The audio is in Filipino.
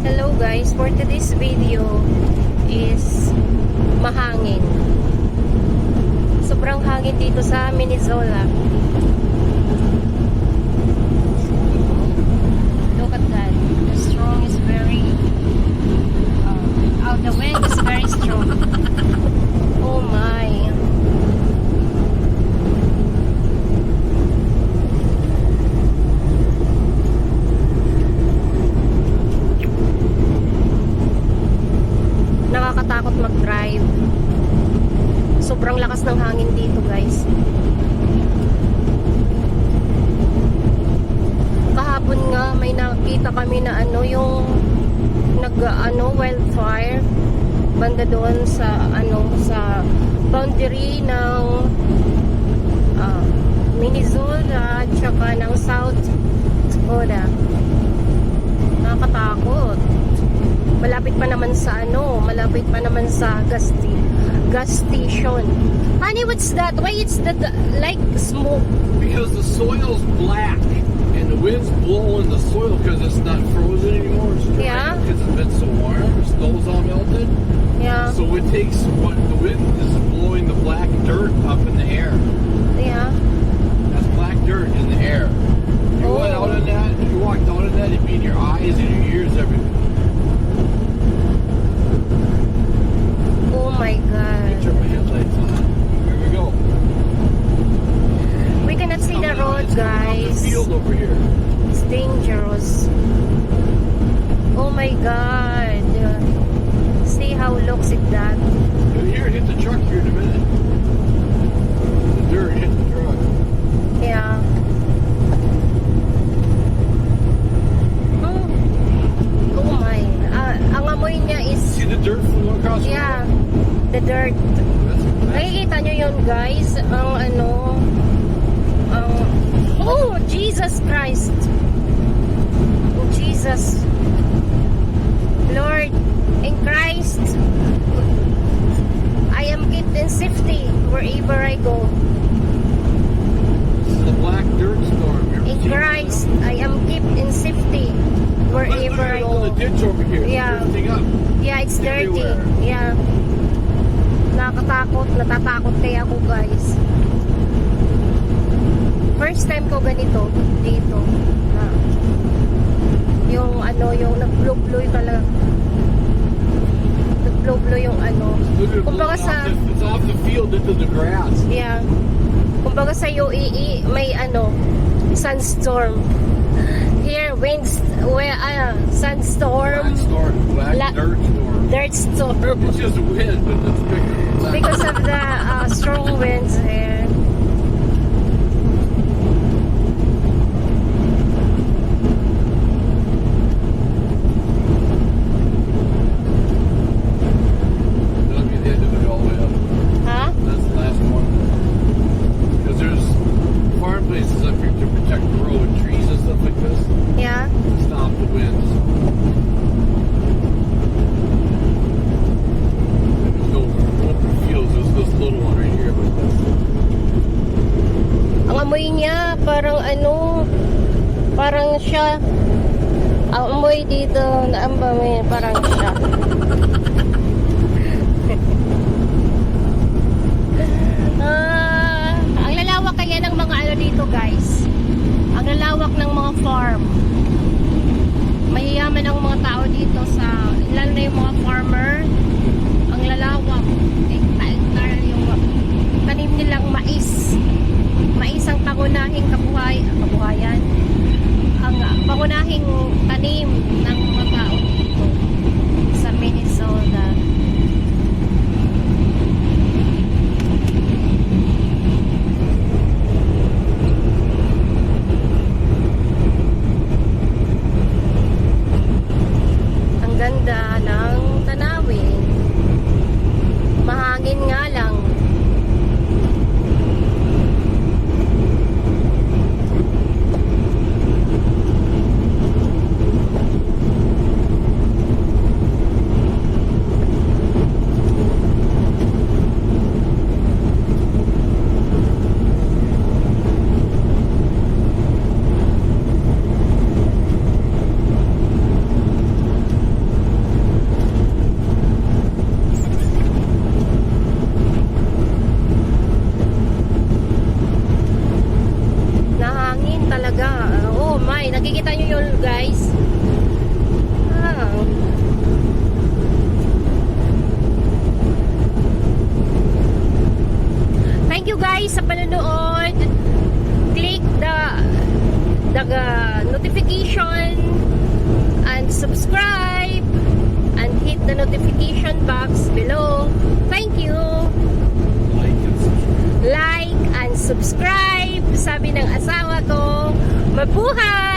Hello guys, for today's video is mahangin. Sobrang hangin dito sa Minnesota. Look at that. The strong is very the wind is very strong. Oh my. Nakakatakot mag-drive. Sobrang lakas ng hangin dito, guys. Kahapon nga may nakita kami na yung wildfire banda doon sa sa boundary ng Minnesota at saka ng South Dakota. Nakakatakot. Malapit pa naman sa gas station. Honey, what's that? Why it's like smoke? Because the soil's black and the wind's blowing the soil because it's not frozen anymore. It's dry. Yeah. Because it's been so warm, the snow's all melted. Yeah. So it takes what the wind is blowing the black dirt up in the air. Yeah. That's black dirt in the air. You went out in that, you walked out in that, it'd be in your eyes and your ears, everything. Oh my God. Turn my headlights on. Here we go. We cannot see the road, guys. The field over here. It's dangerous. Oh my God. See how looks it that. Here, hit the truck here in a minute. The dirt hit the truck. Yeah. Oh my. Ang amoy niya is, See the dirt from across the yeah, road? the dirt. Nakikita nyo yun, guys. Oh, Jesus Christ. Jesus. Lord, in Christ, I am kept in safety wherever I go. This is a black dirt storm. In Christ, I am kept in safety wherever I all go. the ditch over here. Yeah. Drifting up. Yeah, it's dirty. Everywhere. Yeah. Natatakot kaya ako, guys. First time ko ganito dito. Yung nag-blow-blow talaga. Nag-blow-blow yung Look at it Kumbaga blowing sa it's off the field into the grass. yeah. Kumbaga sa UAE may sunstorm. Here sandstorm. Black storm. Black dirt storm. Dirt storm. It's just wind, but it's bigger. Because of the strong winds here. That'll be the end of it all the way up. Huh? That's the last one. Because there's farm places up here to protect the road, trees and stuff like this. Yeah. Stop the winds. There's no open fields. There's this little one right here. But Ang amoy niya parang parang siya. Ang amoy dito na amoy parang siya. Ang lalawak kaya ng mga dito, guys. Ang lalawak ng mga farm. Mayayaman ang mga tao dito lalo na yung mga farmer. Ang lalawak. Hektar yung tanim nilang mais. Mais ang pangunahing kabuhayan. Ang pangunahing tanim ng mga tao dito sa Minnesota. Ang ganda ng tanawin. Mahangin nga lang. the notification box below. Thank you! Like and subscribe. Sabi ng asawa ko, mabuhay!